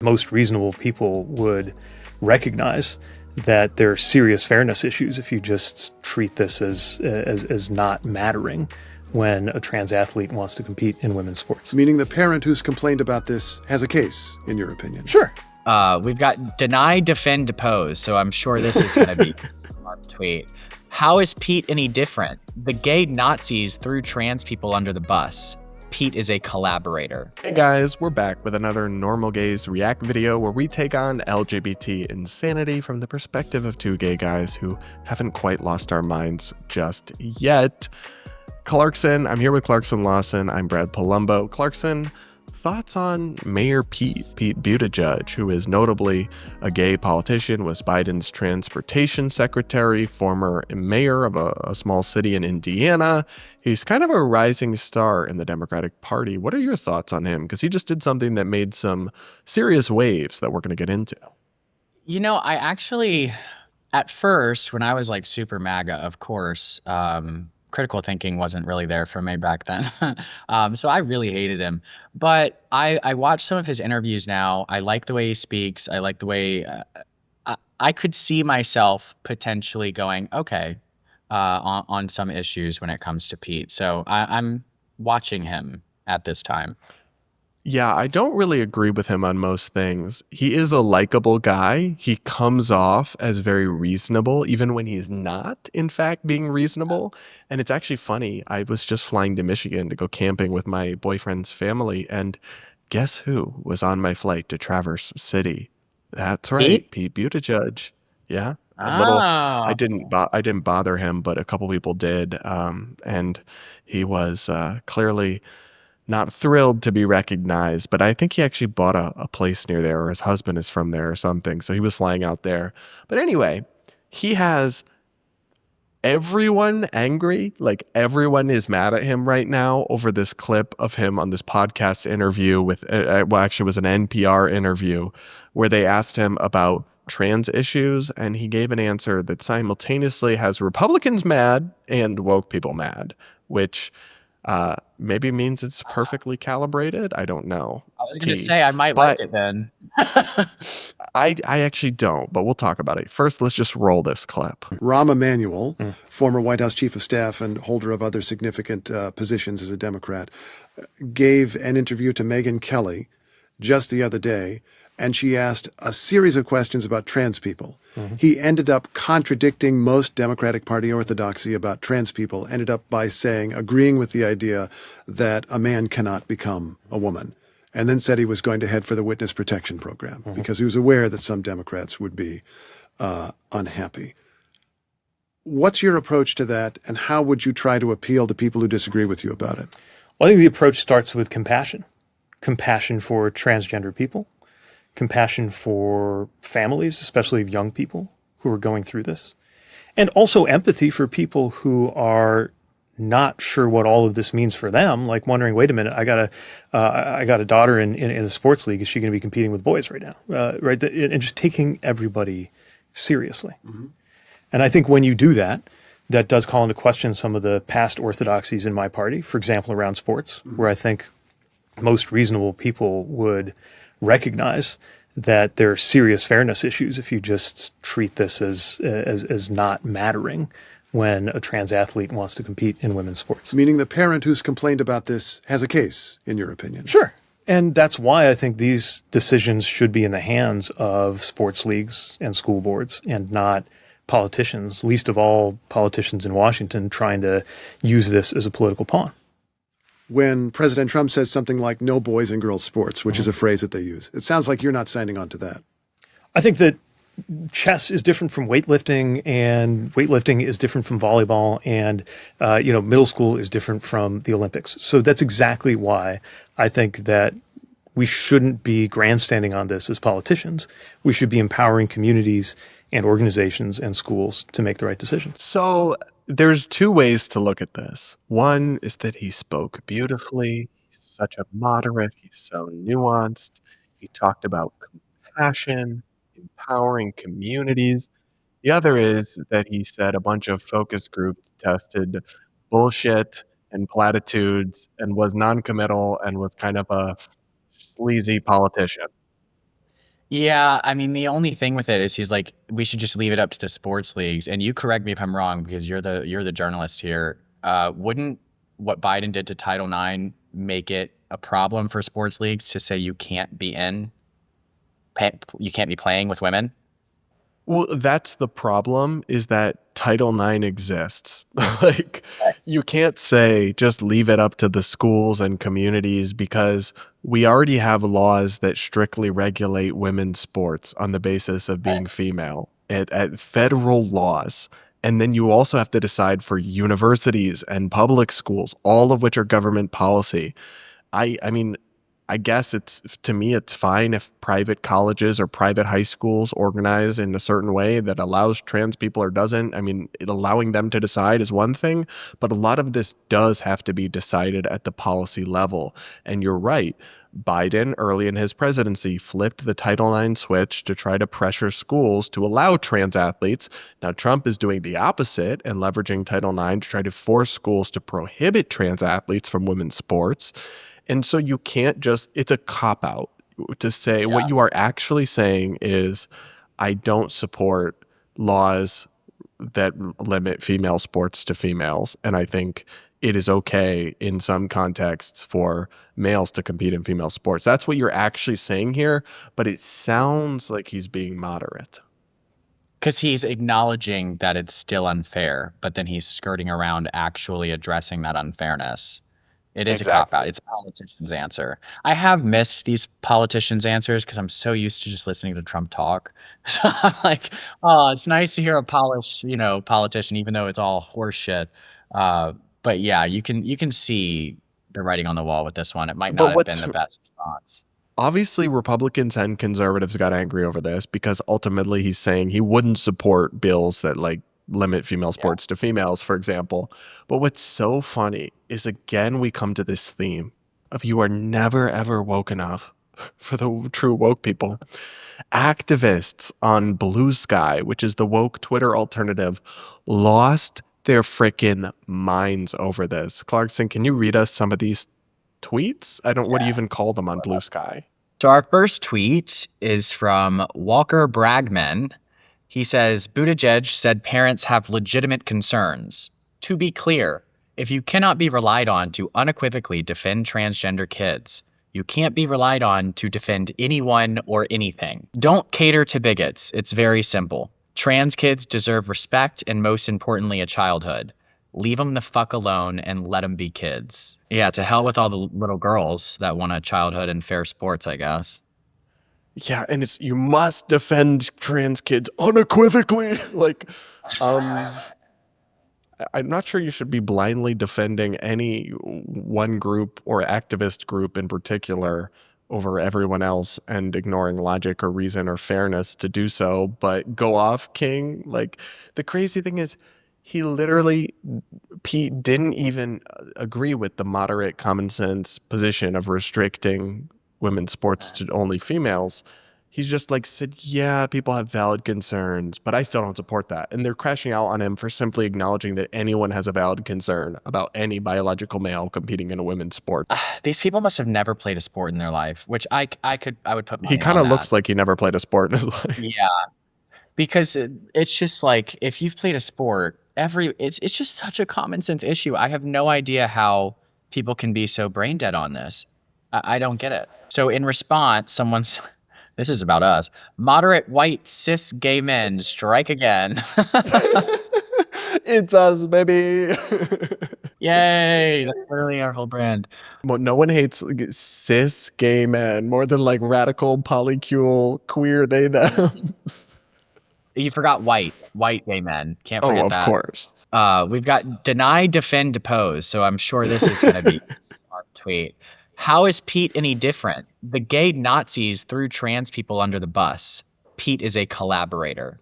most reasonable people would recognize that there are serious fairness issues if you just treat this as not mattering when a trans athlete wants to compete in women's sports. Meaning the parent who's complained about this has a case, in your opinion? Sure. We've got deny, defend, depose, so I'm sure this is going to be a smart tweet. How is Pete any different? The gay Nazis threw trans people under the bus. Pete is a collaborator. Hey guys, we're back with another Normal Gays React video where we take on LGBT insanity from the perspective of two gay guys who haven't quite lost our minds just yet. Clarkson, I'm here with Clarkson Lawson. I'm Brad Polumbo. Clarkson, thoughts on Mayor Pete Buttigieg, who is notably a gay politician, was Biden's transportation secretary, former mayor of a small city in Indiana. He's kind of a rising star in the Democratic Party. What are your thoughts on him? Because he just did something that made some serious waves that we're going to get into. You know, I actually, at first, when I was like super MAGA, of course, critical thinking wasn't really there for me back then. So I really hated him. But I watched some of his interviews now. I like the way he speaks. I like the way I could see myself potentially going, okay, on some issues when it comes to Pete. So I'm watching him at this time. Yeah, I don't really agree with him on most things. He is a likable guy. He comes off as very reasonable, even when he's not, in fact, being reasonable. And it's actually funny. I was just flying to Michigan to go camping with my boyfriend's family, and guess who was on my flight to Traverse City? That's right, Pete Buttigieg. Yeah, I didn't bother him, but a couple people did, and he was clearly not thrilled to be recognized, but I think he actually bought a place near there, or his husband is from there or something, so he was flying out there. But anyway, he has everyone angry. Like, everyone is mad at him right now over this clip of him on this podcast interview with, well, actually it was an NPR interview where they asked him about trans issues, and he gave an answer that simultaneously has Republicans mad and woke people mad, which maybe means it's perfectly calibrated. I don't know. I was going to say, I might like it then. I actually don't, but we'll talk about it. First, let's just roll this clip. Rahm Emanuel, former White House chief of staff and holder of other significant positions as a Democrat, gave an interview to Megyn Kelly just the other day, and she asked a series of questions about trans people. He ended up contradicting most Democratic Party orthodoxy about trans people, ended up by saying, agreeing with the idea that a man cannot become a woman, and then said he was going to head for the witness protection program because he was aware that some Democrats would be unhappy. What's your approach to that, and how would you try to appeal to people who disagree with you about it? Well, I think the approach starts with compassion. Compassion for transgender people. Compassion for families, especially of young people who are going through this, and also empathy for people who are not sure what all of this means for them, like wondering, wait a minute, I got a daughter in a sports league. Is she going to be competing with boys right now? Right, and just taking everybody seriously. And I think when you do that, that does call into question some of the past orthodoxies in my party, for example, around sports, where I think most reasonable people would recognize that there are serious fairness issues if you just treat this as not mattering when a trans athlete wants to compete in women's sports. Meaning the parent who's complained about this has a case, in your opinion? Sure. And that's why I think these decisions should be in the hands of sports leagues and school boards and not politicians, least of all politicians in Washington trying to use this as a political pawn. When President Trump says something like no boys and girls sports, which is a phrase that they use, it sounds like you're not signing on to that. I think that chess is different from weightlifting, and weightlifting is different from volleyball, and middle school is different from the Olympics. So that's exactly why I think that we shouldn't be grandstanding on this as politicians. We should be empowering communities and organizations and schools to make the right decisions. So there's two ways to look at this. One is that he spoke beautifully. He's such a moderate. He's so nuanced. He talked about compassion, empowering communities. The other is that he said a bunch of focus groups tested bullshit and platitudes and was non-committal and was kind of a sleazy politician. Yeah, I mean, the only thing with it is he's like, we should just leave it up to the sports leagues. And you correct me if I'm wrong because you're the journalist here. Wouldn't what Biden did to Title IX make it a problem for sports leagues to say you can't be playing with women? Well, that's the problem is that Title IX exists. Like, you can't say just leave it up to the schools and communities because we already have laws that strictly regulate women's sports on the basis of being female at federal laws. And then you also have to decide for universities and public schools, all of which are government policy. I mean, I guess it's to me it's fine if private colleges or private high schools organize in a certain way that allows trans people or doesn't. I mean, allowing them to decide is one thing, but a lot of this does have to be decided at the policy level. And you're right. Biden, early in his presidency, flipped the Title IX switch to try to pressure schools to allow trans athletes. Now, Trump is doing the opposite and leveraging Title IX to try to force schools to prohibit trans athletes from women's sports. And so you can't just, it's a cop out to say Yeah. what you are actually saying is, I don't support laws that limit female sports to females. And I think it is okay in some contexts for males to compete in female sports. That's what you're actually saying here, but it sounds like he's being moderate. Because he's acknowledging that it's still unfair, but then he's skirting around actually addressing that unfairness. It is a cop out. Exactly. It's a politician's answer. I have missed these politicians' answers because I'm so used to just listening to Trump talk. So I'm like, oh, it's nice to hear a polished, politician, even though it's all horseshit. But yeah, you can see the writing on the wall with this one. It might But not have been what's the best response. obviously Republicans and conservatives got angry over this because ultimately he's saying he wouldn't support bills that like limit female Yeah. sports to females, for example. But what's so funny is again we come to this theme of you are never ever woke enough for the true woke people. Activists on Blue Sky, which is the woke Twitter alternative, lost their freaking minds over this. Clarkson, can you read us some of these tweets? What do you even call them on Blue Sky? So our first tweet is from Walker Bragman. He says, Buttigieg said parents have legitimate concerns. To be clear, if you cannot be relied on to unequivocally defend transgender kids, you can't be relied on to defend anyone or anything. Don't cater to bigots. It's very simple. Trans kids deserve respect and most importantly, a childhood. Leave them the fuck alone and let them be kids. Yeah, to hell with all the little girls that want a childhood and fair sports, I guess. Yeah, and it's you must defend trans kids unequivocally. Like, I'm not sure you should be blindly defending any one group or activist group in particular over everyone else and ignoring logic or reason or fairness to do so, but go off, King. Like, the crazy thing is, he literally, Pete didn't even agree with the moderate common sense position of restricting women's sports to only females. He's just like said, yeah, people have valid concerns, but I still don't support that. And they're crashing out on him for simply acknowledging that anyone has a valid concern about any biological male competing in a women's sport. These people must have never played a sport in their life, which I would put money He kind on of that. looks like he never played a sport in his life. Yeah, because it's just like if you've played a sport, it's just such a common sense issue. I have no idea how people can be so brain dead on this. I don't get it. So in response, someone's this is about us. Moderate white cis gay men strike again. It's us, baby. Yay! That's literally our whole brand. Well, no one hates cis gay men more than like radical, polycule, queer, they, them. You forgot white gay men. Can't forget Oh, of that. course. We've got deny, defend, depose. So I'm sure this is going to be a smart tweet. How is Pete any different? The gay Nazis threw trans people under the bus. Pete is a collaborator.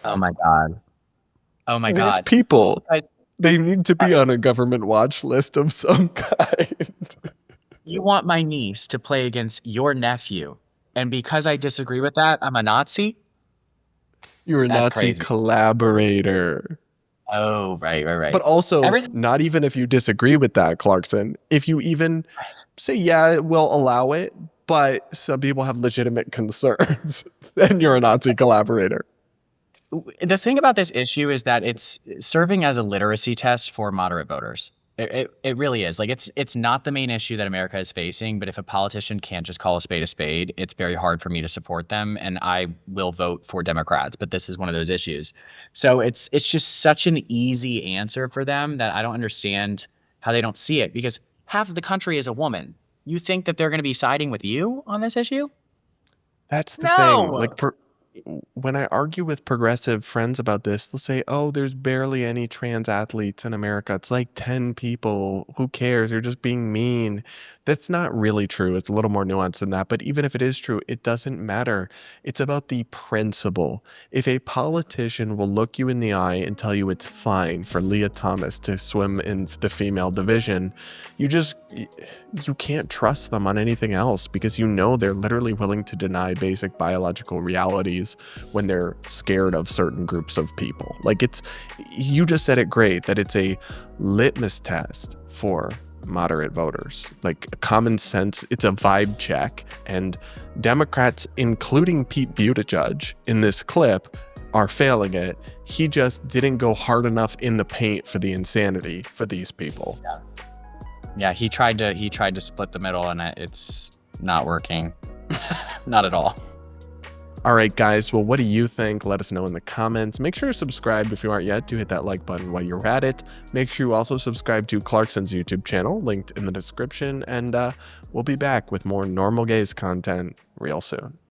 Oh my God. Oh my These God. people, Guys, they need to be on a government watch list of some kind. you want my niece to play against your nephew. And because I disagree with that, I'm a Nazi? You're a That's Nazi crazy. collaborator. Oh, right. But also, Everything's not even if you disagree with that, Clarkson, if you even say, yeah, we'll allow it, but some people have legitimate concerns, then you're a Nazi collaborator. the thing about this issue is that it's serving as a literacy test for moderate voters. It really is. Like it's not the main issue that America is facing, but if a politician can't just call a spade, it's very hard for me to support them, and I will vote for Democrats. But this is one of those issues. So it's just such an easy answer for them that I don't understand how they don't see it, because half of the country is a woman. You think that they're going to be siding with you on this issue? That's the thing. No. When I argue with progressive friends about this, they'll say, oh, there's barely any trans athletes in America. It's like 10 people. Who cares? You're just being mean. That's not really true. It's a little more nuanced than that. But even if it is true, it doesn't matter. It's about the principle. If a politician will look you in the eye and tell you it's fine for Leah Thomas to swim in the female division, you can't trust them on anything else, because you know they're literally willing to deny basic biological realities when they're scared of certain groups of people. Like you just said it great, that it's a litmus test for moderate voters, like common sense. It's a vibe check, and Democrats, including Pete Buttigieg in this clip, are failing it. He just didn't go hard enough in the paint for the insanity for these people. Yeah, he tried to split the middle, and it's not working. Not at all. All right, guys. Well, what do you think? Let us know in the comments. Make sure to subscribe if you aren't yet. Do hit that like button while you're at it. Make sure you also subscribe to Clarkson's YouTube channel, linked in the description. And we'll be back with more normal gays content real soon.